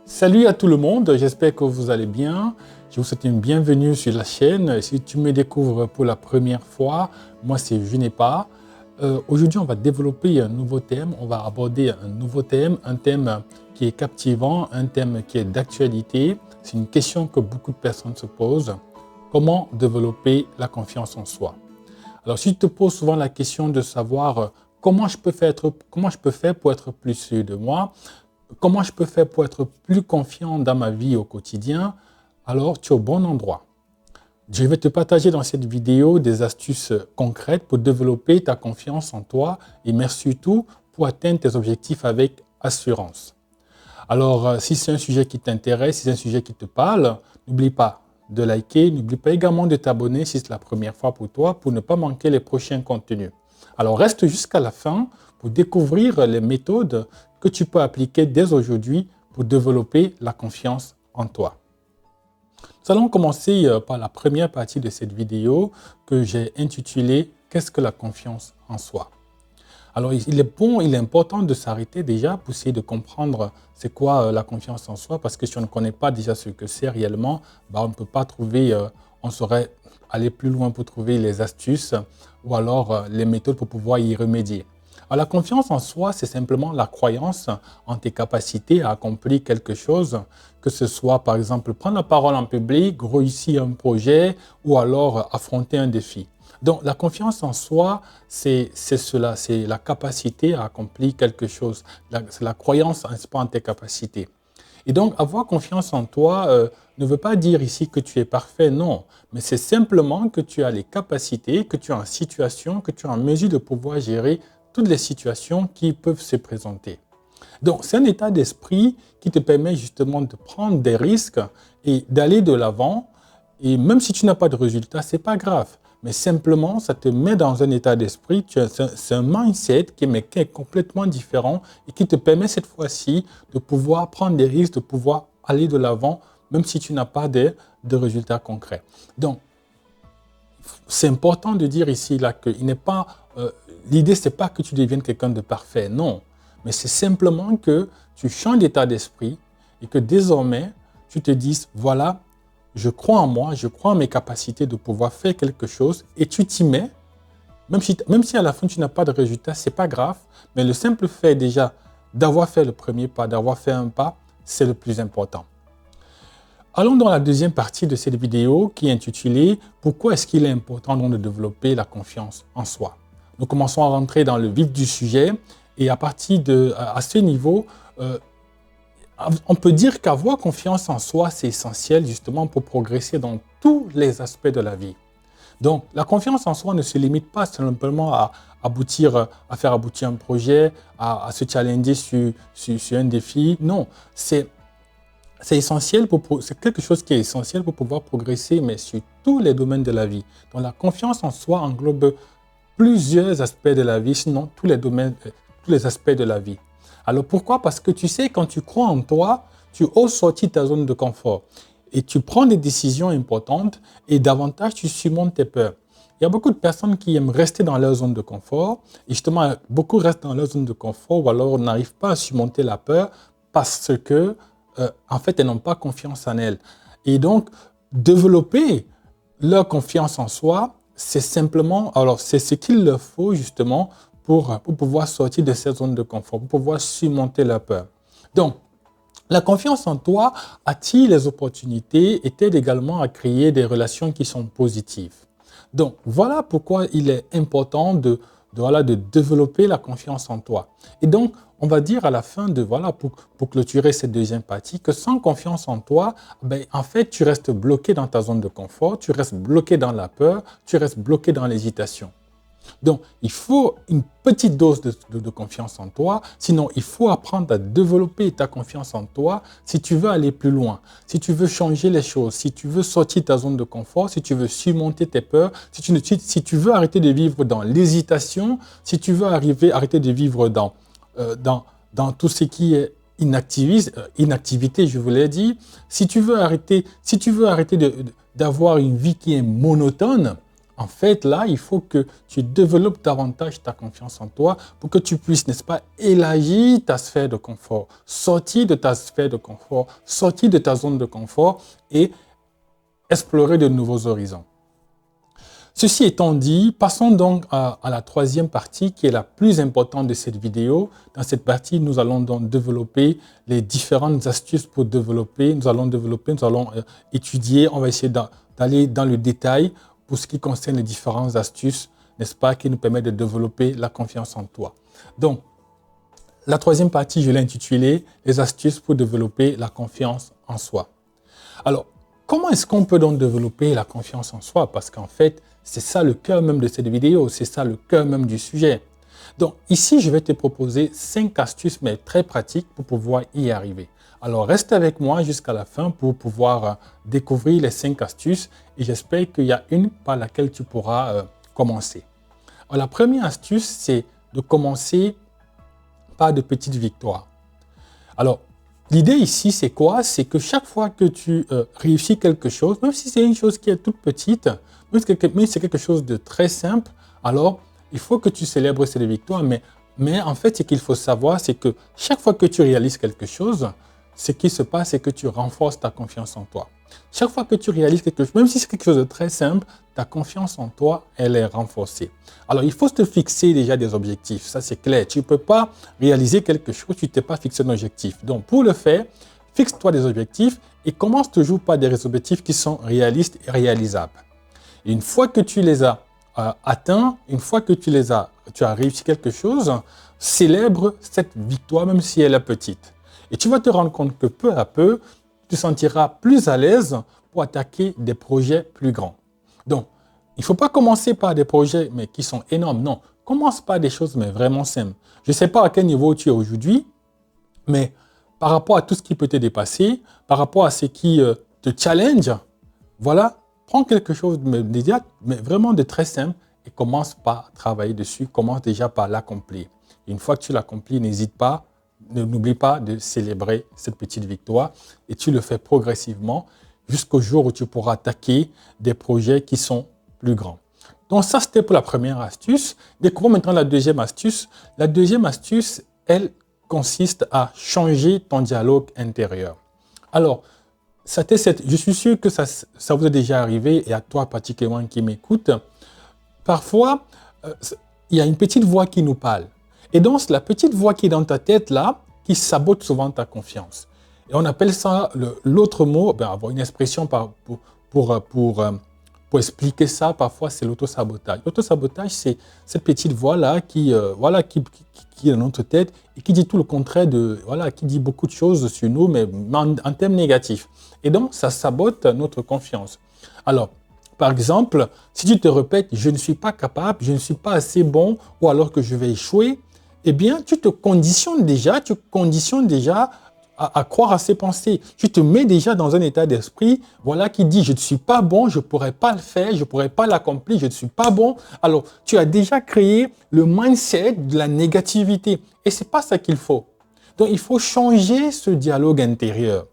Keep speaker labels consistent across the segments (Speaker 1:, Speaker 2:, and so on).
Speaker 1: Salut à tout le monde, j'espère que vous allez bien. Je vous souhaite une bienvenue sur la chaîne. Si tu me découvres pour la première fois, moi c'est Junepa. Aujourd'hui, on va développer un nouveau thème, on va aborder un nouveau thème, un thème qui est captivant, un thème qui est d'actualité. C'est une question que beaucoup de personnes se posent. Comment développer la confiance en soi? Alors, si tu te poses souvent la question de savoir comment je peux faire pour être plus sûr de moi, comment je peux faire pour être plus confiant dans ma vie au quotidien, alors tu es au bon endroit. Je vais te partager dans cette vidéo des astuces concrètes pour développer ta confiance en toi et mais surtout pour atteindre tes objectifs avec assurance. Alors, si c'est un sujet qui t'intéresse, si c'est un sujet qui te parle, n'oublie pas de liker, n'oublie pas également de t'abonner si c'est la première fois pour toi pour ne pas manquer les prochains contenus. Alors, reste jusqu'à la fin pour découvrir les méthodes que tu peux appliquer dès aujourd'hui pour développer la confiance en toi. Nous allons commencer par la première partie de cette vidéo que j'ai intitulée « Qu'est-ce que la confiance en soi ?» Alors, il est important de s'arrêter déjà pour essayer de comprendre c'est quoi la confiance en soi, parce que si on ne connaît pas déjà ce que c'est réellement, on ne peut pas trouver, on saurait aller plus loin pour trouver les astuces ou alors les méthodes pour pouvoir y remédier. Alors, la confiance en soi, c'est simplement la croyance en tes capacités à accomplir quelque chose, que ce soit par exemple prendre la parole en public, réussir un projet ou alors affronter un défi. Donc, la confiance en soi, c'est cela, c'est la capacité à accomplir quelque chose, c'est la croyance en tes capacités. Et donc, avoir confiance en toi ne veut pas dire ici que tu es parfait, non. Mais c'est simplement que tu as les capacités, que tu es en situation, que tu es en mesure de pouvoir gérer toutes les situations qui peuvent se présenter. Donc, c'est un état d'esprit qui te permet justement de prendre des risques et d'aller de l'avant. Et même si tu n'as pas de résultat, ce n'est pas grave. Mais simplement, ça te met dans un état d'esprit, c'est un mindset qui est complètement différent et qui te permet cette fois-ci de pouvoir prendre des risques, de pouvoir aller de l'avant, même si tu n'as pas de résultats concrets. Donc, c'est important de dire ici là que l'idée, ce n'est pas que tu deviennes quelqu'un de parfait, non. Mais c'est simplement que tu changes d'état d'esprit et que désormais, tu te dises, voilà, je crois en moi, je crois en mes capacités de pouvoir faire quelque chose et tu t'y mets. Même si à la fin, tu n'as pas de résultat, ce n'est pas grave. Mais le simple fait déjà d'avoir fait le premier pas, d'avoir fait un pas, c'est le plus important. Allons dans la deuxième partie de cette vidéo qui est intitulée « Pourquoi est-ce qu'il est important de développer la confiance en soi ?» Nous commençons à rentrer dans le vif du sujet et à ce niveau, on peut dire qu'avoir confiance en soi, c'est essentiel justement pour progresser dans tous les aspects de la vie. Donc, la confiance en soi ne se limite pas simplement à faire aboutir un projet, à se challenger sur un défi. Non, c'est quelque chose qui est essentiel pour pouvoir progresser, mais sur tous les domaines de la vie. Donc, la confiance en soi englobe plusieurs aspects de la vie, sinon tous les aspects de la vie. Alors pourquoi? Parce que tu sais, quand tu crois en toi, tu oses sortir de ta zone de confort et tu prends des décisions importantes et davantage tu surmontes tes peurs. Il y a beaucoup de personnes qui aiment rester dans leur zone de confort et justement beaucoup restent dans leur zone de confort ou alors n'arrivent pas à surmonter la peur parce que en fait elles n'ont pas confiance en elles. Et donc développer leur confiance en soi, c'est ce qu'il leur faut justement pour pouvoir sortir de cette zone de confort, pour pouvoir surmonter la peur. Donc, la confiance en toi attire les opportunités et t'aide également à créer des relations qui sont positives. Donc, voilà pourquoi il est important de développer la confiance en toi. Et donc, on va dire à la fin pour clôturer cette deuxième partie, que sans confiance en toi, en fait, tu restes bloqué dans ta zone de confort, tu restes bloqué dans la peur, tu restes bloqué dans l'hésitation. Donc, il faut une petite dose de confiance en toi. Sinon, il faut apprendre à développer ta confiance en toi si tu veux aller plus loin, si tu veux changer les choses, si tu veux sortir de ta zone de confort, si tu veux surmonter tes peurs, si tu veux arrêter de vivre dans l'hésitation, si tu veux arrêter de vivre dans tout ce qui est inactivité, je vous l'ai dit. Si tu veux arrêter d'avoir une vie qui est monotone, En fait, là, il faut que tu développes davantage ta confiance en toi pour que tu puisses, n'est-ce pas, élargir ta sphère de confort, sortir de ta sphère de confort, sortir de ta zone de confort et explorer de nouveaux horizons. Ceci étant dit, passons donc à la troisième partie qui est la plus importante de cette vidéo. Dans cette partie, nous allons donc développer les différentes astuces pour développer. Nous allons étudier, on va essayer d'aller dans le détail pour ce qui concerne les différentes astuces, n'est-ce pas, qui nous permettent de développer la confiance en toi. Donc, la troisième partie, je l'ai intitulée « Les astuces pour développer la confiance en soi ». Alors, comment est-ce qu'on peut donc développer la confiance en soi? Parce qu'en fait, c'est ça le cœur même de cette vidéo, c'est ça le cœur même du sujet. Donc ici, je vais te proposer 5 astuces, mais très pratiques pour pouvoir y arriver. Alors reste avec moi jusqu'à la fin pour pouvoir découvrir les 5 astuces et j'espère qu'il y a une par laquelle tu pourras commencer. Alors, la première astuce, c'est de commencer par de petites victoires. Alors, l'idée ici, c'est quoi? C'est que chaque fois que tu réussis quelque chose, même si c'est une chose qui est toute petite, même si c'est quelque chose de très simple, alors il faut que tu célèbres cette victoire. Mais en fait, ce qu'il faut savoir, c'est que chaque fois que tu réalises quelque chose, ce qui se passe, c'est que tu renforces ta confiance en toi. Chaque fois que tu réalises quelque chose, même si c'est quelque chose de très simple, ta confiance en toi, elle est renforcée. Alors, il faut te fixer déjà des objectifs, ça c'est clair. Tu ne peux pas réaliser quelque chose, tu ne t'es pas fixé un objectif. Donc, pour le faire, fixe-toi des objectifs et commence toujours par des objectifs qui sont réalistes et réalisables. Et une fois que tu les as atteints, une fois que tu as réussi quelque chose, célèbre cette victoire, même si elle est petite. Et tu vas te rendre compte que peu à peu, tu te sentiras plus à l'aise pour attaquer des projets plus grands. Donc, il ne faut pas commencer par des projets mais qui sont énormes. Non, commence par des choses mais vraiment simples. Je ne sais pas à quel niveau tu es aujourd'hui, mais par rapport à tout ce qui peut te dépasser, par rapport à ce qui te challenge, voilà, prends quelque chose mais vraiment de très simple et commence par travailler dessus, commence déjà par l'accomplir. Une fois que tu l'accomplis, n'oublie pas de célébrer cette petite victoire et tu le fais progressivement jusqu'au jour où tu pourras attaquer des projets qui sont plus grands. Donc ça, c'était pour la première astuce. Découvrons maintenant la deuxième astuce. La deuxième astuce, elle consiste à changer ton dialogue intérieur. Alors, je suis sûr que ça vous est déjà arrivé et à toi particulièrement qui m'écoute. Parfois, il y a une petite voix qui nous parle. Et donc, la petite voix qui est dans ta tête là, qui sabote souvent ta confiance. Et on appelle ça, l'autre mot, avoir une expression pour expliquer ça, parfois c'est l'autosabotage. L'autosabotage, c'est cette petite voix-là qui est dans notre tête et qui dit tout le contraire qui dit beaucoup de choses sur nous, mais en termes négatifs. Et donc, ça sabote notre confiance. Alors, par exemple, si tu te répètes « je ne suis pas capable, je ne suis pas assez bon » ou alors que je vais échouer, eh bien, tu conditionnes déjà à croire à ces pensées. Tu te mets déjà dans un état d'esprit qui dit « je ne suis pas bon, je ne pourrai pas le faire, je ne pourrai pas l'accomplir, je ne suis pas bon ». Alors, tu as déjà créé le mindset de la négativité. Et ce n'est pas ça qu'il faut. Donc, il faut changer ce dialogue intérieur.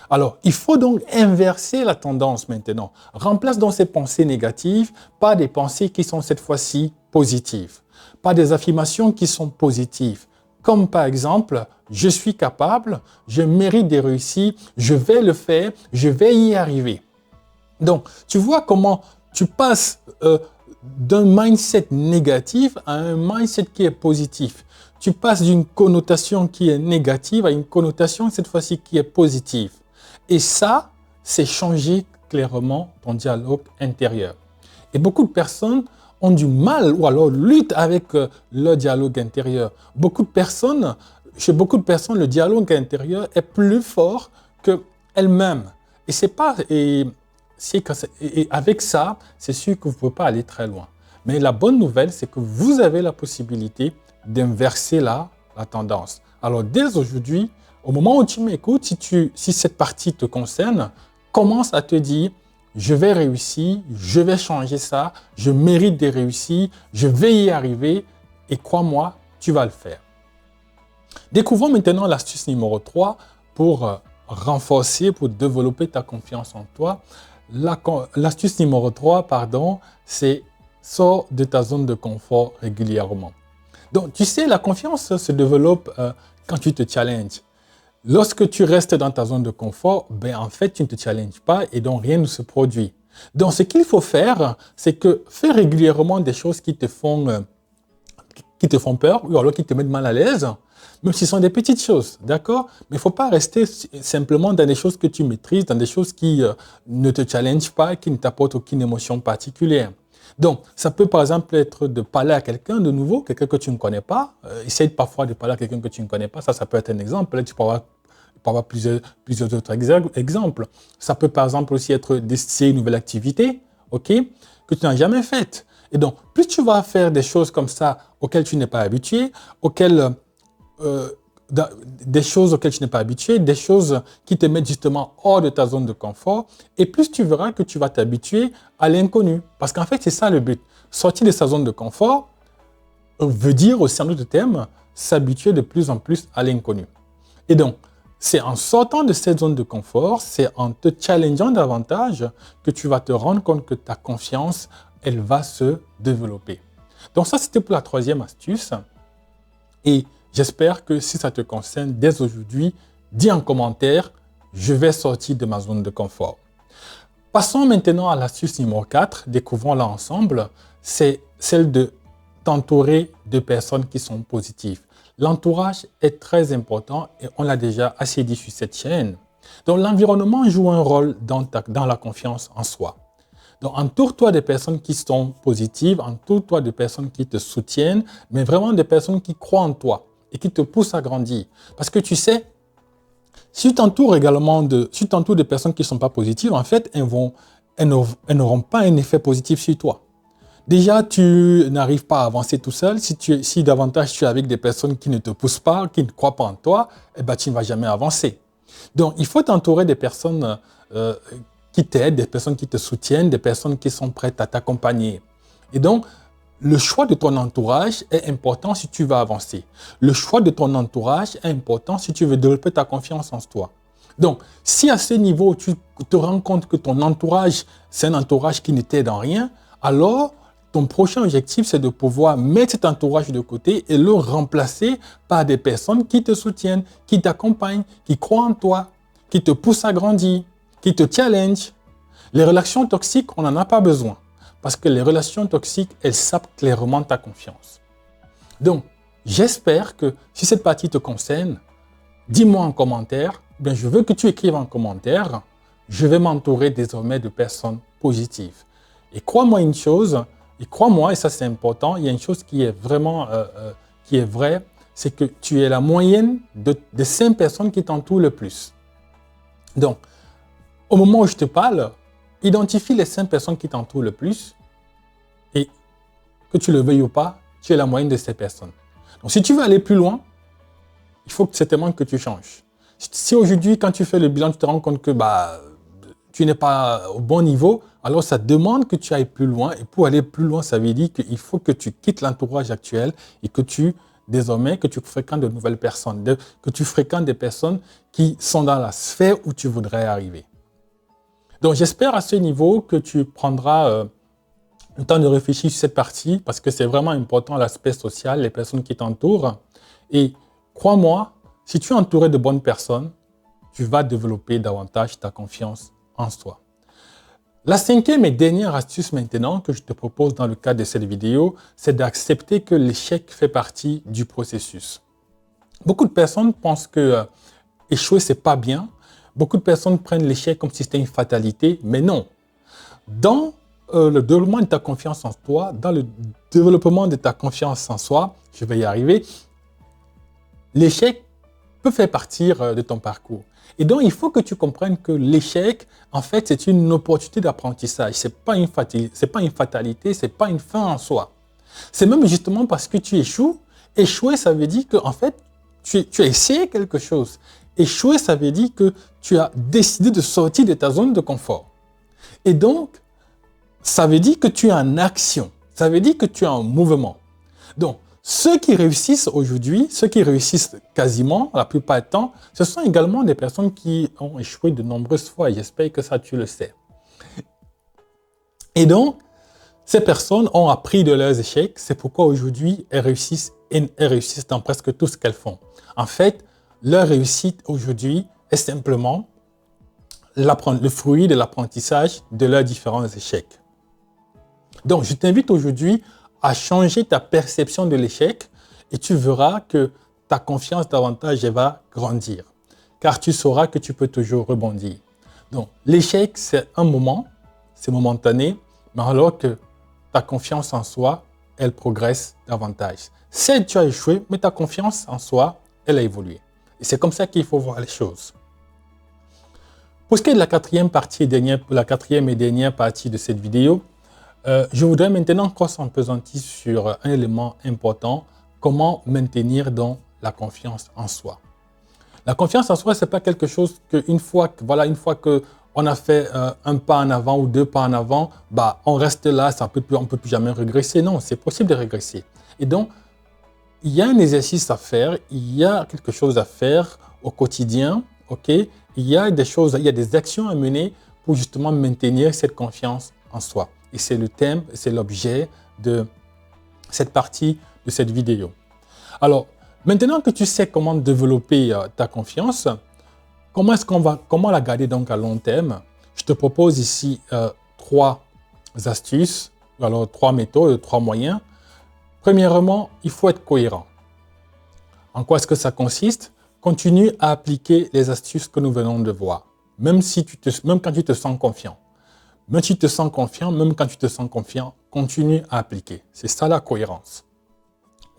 Speaker 1: Alors, il faut donc inverser la tendance maintenant. Remplace donc ces pensées négatives par des pensées qui sont cette fois-ci positives, par des affirmations qui sont positives. Comme par exemple, je suis capable, je mérite de réussir, je vais le faire, je vais y arriver. Donc, tu vois comment tu passes d'un mindset négatif à un mindset qui est positif. Tu passes d'une connotation qui est négative à une connotation cette fois-ci qui est positive. Et ça, c'est changer clairement ton dialogue intérieur. Et beaucoup de personnes ont du mal ou alors luttent avec leur dialogue intérieur. Chez beaucoup de personnes, le dialogue intérieur est plus fort qu'elles-mêmes. Et avec ça, c'est sûr que vous ne pouvez pas aller très loin. Mais la bonne nouvelle, c'est que vous avez la possibilité d'inverser la tendance. Alors, dès aujourd'hui, au moment où tu m'écoutes, si cette partie te concerne, commence à te dire « je vais réussir, je vais changer ça, je mérite de réussir, je vais y arriver et crois-moi, tu vas le faire ». Découvrons maintenant l'astuce numéro 3 pour renforcer, pour développer ta confiance en toi. L'astuce numéro 3, c'est sors de ta zone de confort régulièrement. Donc, tu sais, la confiance se développe quand tu te challenges. Lorsque tu restes dans ta zone de confort, ben en fait, tu ne te challenges pas et donc rien ne se produit. Donc, ce qu'il faut faire, c'est que fais régulièrement des choses qui te font peur ou alors qui te mettent mal à l'aise, même si ce sont des petites choses, d'accord? Mais il ne faut pas rester simplement dans des choses que tu maîtrises, dans des choses qui ne te challengent pas, qui ne t'apportent aucune émotion particulière. Donc, ça peut par exemple être de parler à quelqu'un de nouveau, quelqu'un que tu ne connais pas. Essaye parfois de parler à quelqu'un que tu ne connais pas. Ça peut être un exemple. Là, tu peux avoir plusieurs autres exemples. Ça peut par exemple aussi être d'essayer une nouvelle activité, ok, que tu n'as jamais faite. Et donc, plus tu vas faire des choses comme ça auxquelles tu n'es pas habitué, des choses auxquelles tu n'es pas habitué, des choses qui te mettent justement hors de ta zone de confort, et plus tu verras que tu vas t'habituer à l'inconnu. Parce qu'en fait, c'est ça le but. Sortir de sa zone de confort veut dire, au sein de ce thème, s'habituer de plus en plus à l'inconnu. Et donc, c'est en sortant de cette zone de confort, c'est en te challengeant davantage que tu vas te rendre compte que ta confiance, elle va se développer. Donc ça, c'était pour la troisième astuce. Et j'espère que si ça te concerne dès aujourd'hui, dis en commentaire, je vais sortir de ma zone de confort. Passons maintenant à l'astuce numéro 4, découvrons-la ensemble, c'est celle de t'entourer de personnes qui sont positives. L'entourage est très important et on l'a déjà assez dit sur cette chaîne. Donc l'environnement joue un rôle dans la confiance en soi. Donc entoure-toi des personnes qui sont positives, entoure-toi de personnes qui te soutiennent, mais vraiment des personnes qui croient en toi et qui te poussent à grandir. Parce que tu sais, si tu t'entoures de personnes qui ne sont pas positives, en fait, elles n'auront pas un effet positif sur toi. Déjà, tu n'arrives pas à avancer tout seul. Si davantage tu es avec des personnes qui ne te poussent pas, qui ne croient pas en toi, eh ben, tu ne vas jamais avancer. Donc, il faut t'entourer des personnes qui t'aident, des personnes qui te soutiennent, des personnes qui sont prêtes à t'accompagner. Et donc, le choix de ton entourage est important si tu veux avancer. Le choix de ton entourage est important si tu veux développer ta confiance en toi. Donc, si à ce niveau, tu te rends compte que ton entourage, c'est un entourage qui ne t'aide en rien, alors ton prochain objectif, c'est de pouvoir mettre cet entourage de côté et le remplacer par des personnes qui te soutiennent, qui t'accompagnent, qui croient en toi, qui te poussent à grandir, qui te challengent. Les relations toxiques, on n'en a pas besoin. Parce que les relations toxiques, elles sapent clairement ta confiance. Donc, j'espère que si cette partie te concerne, dis-moi en commentaire, bien, je veux que tu écrives en commentaire, je vais m'entourer désormais de personnes positives. Et crois-moi une chose, et crois-moi, et ça c'est important, il y a une chose qui est vraiment qui est vraie, c'est que tu es la moyenne des 5 personnes qui t'entourent le plus. Donc, au moment où je te parle, identifie les 5 personnes qui t'entourent le plus et que tu le veuilles ou pas, tu es la moyenne de ces personnes. Donc, si tu veux aller plus loin, il faut certainement que tu changes. Si aujourd'hui, quand tu fais le bilan, tu te rends compte que tu n'es pas au bon niveau, alors ça demande que tu ailles plus loin. Et pour aller plus loin, ça veut dire qu'il faut que tu quittes l'entourage actuel et que désormais, que tu fréquentes de nouvelles personnes, que tu fréquentes des personnes qui sont dans la sphère où tu voudrais arriver. Donc, j'espère à ce niveau que tu prendras le temps de réfléchir sur cette partie parce que c'est vraiment important l'aspect social, les personnes qui t'entourent. Et crois-moi, si tu es entouré de bonnes personnes, tu vas développer davantage ta confiance en soi. La 5e et dernière astuce maintenant que je te propose dans le cadre de cette vidéo, c'est d'accepter que l'échec fait partie du processus. Beaucoup de personnes pensent que échouer, c'est pas bien. Beaucoup de personnes prennent l'échec comme si c'était une fatalité, mais non. Dans le développement de ta confiance en toi, dans le développement de ta confiance en soi, je vais y arriver, l'échec peut faire partie de ton parcours. Et donc, il faut que tu comprennes que l'échec, en fait, c'est une opportunité d'apprentissage. Ce n'est pas une fatalité, ce n'est pas une fin en soi. C'est même justement parce que tu échoues. Échouer, ça veut dire que, en fait, tu as essayé quelque chose. Échouer, ça veut dire que tu as décidé de sortir de ta zone de confort. Et donc, ça veut dire que tu es en action. Ça veut dire que tu es en mouvement. Donc, ceux qui réussissent aujourd'hui, ceux qui réussissent quasiment la plupart du temps, ce sont également des personnes qui ont échoué de nombreuses fois. Et j'espère que ça, tu le sais. Et donc, Ces personnes ont appris de leurs échecs, c'est pourquoi aujourd'hui, elles réussissent dans presque tout ce qu'elles font. En fait, leur réussite aujourd'hui est simplement le fruit de l'apprentissage de leurs différents échecs. Donc, je t'invite aujourd'hui à changer ta perception de l'échec et tu verras que ta confiance davantage va grandir, car tu sauras que tu peux toujours rebondir. Donc, l'échec, c'est un moment, c'est momentané, mais alors que ta confiance en soi, elle progresse davantage. Certes, tu as échoué, mais ta confiance en soi, elle a évolué. Et c'est comme ça qu'il faut voir les choses. Pour ce qui est de la quatrième et dernière partie de cette vidéo, je voudrais maintenant qu'on s'empesantisse sur un élément important, comment maintenir donc la confiance en soi. La confiance en soi, ce n'est pas quelque chose qu'une fois qu'on a fait un pas en avant ou deux pas en avant, on reste là, on ne peut plus jamais régresser. Non, c'est possible de régresser. Et donc, il y a un exercice à faire, il y a quelque chose à faire au quotidien, ok? Il y a des actions à mener pour justement maintenir cette confiance en soi. Et c'est le thème, c'est l'objet de cette partie de cette vidéo. Alors, maintenant que tu sais comment développer ta confiance, comment la garder donc à long terme? Je te propose ici 3 astuces, alors 3 méthodes, 3 moyens. Premièrement, il faut être cohérent. En quoi est-ce que ça consiste? Continue à appliquer les astuces que nous venons de voir, même quand tu te sens confiant. Même si tu te sens confiant, même quand tu te sens confiant, continue à appliquer. C'est ça la cohérence.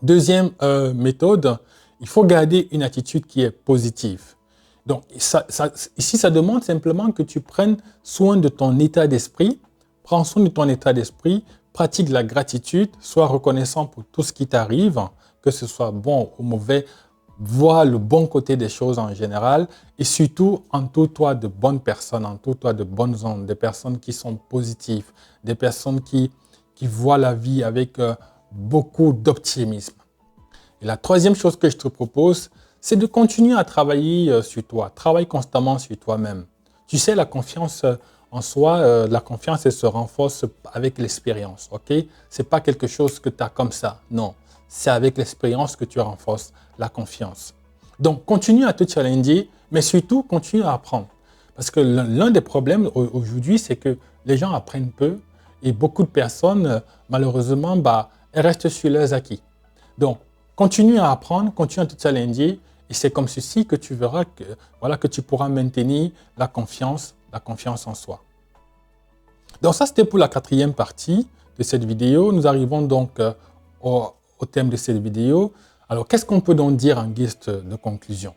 Speaker 1: Deuxième méthode, il faut garder une attitude qui est positive. Donc, ici, ça demande simplement que tu prennes soin de ton état d'esprit. Prends soin de ton état d'esprit, pratique la gratitude, sois reconnaissant pour tout ce qui t'arrive, que ce soit bon ou mauvais, vois le bon côté des choses en général et surtout entoure-toi de bonnes personnes, entoure-toi de bonnes ondes, des personnes qui sont positives, des personnes qui voient la vie avec beaucoup d'optimisme. Et la troisième chose que je te propose, c'est de continuer à travailler sur toi. Travaille constamment sur toi-même. Tu sais, la confiance en soi, la confiance, elle se renforce avec l'expérience. Ok? Ce n'est pas quelque chose que tu as comme ça. Non. C'est avec l'expérience que tu renforces la confiance. Donc, continue à te challenger, mais surtout, continue à apprendre. Parce que l'un des problèmes aujourd'hui, c'est que les gens apprennent peu et beaucoup de personnes, malheureusement, elles restent sur leurs acquis. Donc, continue à apprendre, continue à te challenger et c'est comme ceci que tu verras que tu pourras maintenir la confiance en soi. Donc, ça, c'était pour la quatrième partie de cette vidéo. Nous arrivons donc au thème de cette vidéo. Alors, qu'est-ce qu'on peut donc dire en guise de conclusion?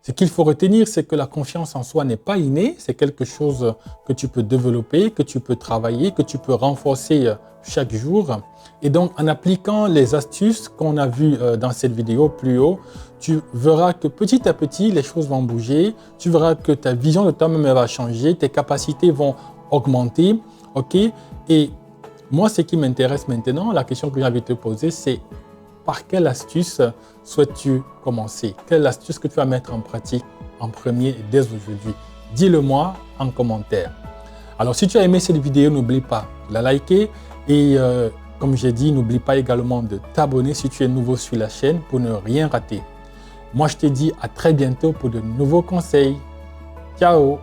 Speaker 1: Ce qu'il faut retenir, c'est que la confiance en soi n'est pas innée, c'est quelque chose que tu peux développer, que tu peux travailler, que tu peux renforcer chaque jour. Et donc, en appliquant les astuces qu'on a vues dans cette vidéo plus haut, tu verras que petit à petit, les choses vont bouger, tu verras que ta vision de toi-même va changer, tes capacités vont augmenter, ok? Et moi, ce qui m'intéresse maintenant, la question que j'ai envie de te poser, c'est par quelle astuce souhaites-tu commencer? Quelle astuce que tu vas mettre en pratique en premier dès aujourd'hui? Dis-le-moi en commentaire. Alors, si tu as aimé cette vidéo, n'oublie pas de la liker et comme j'ai dit, n'oublie pas également de t'abonner si tu es nouveau sur la chaîne pour ne rien rater. Moi, je te dis à très bientôt pour de nouveaux conseils. Ciao!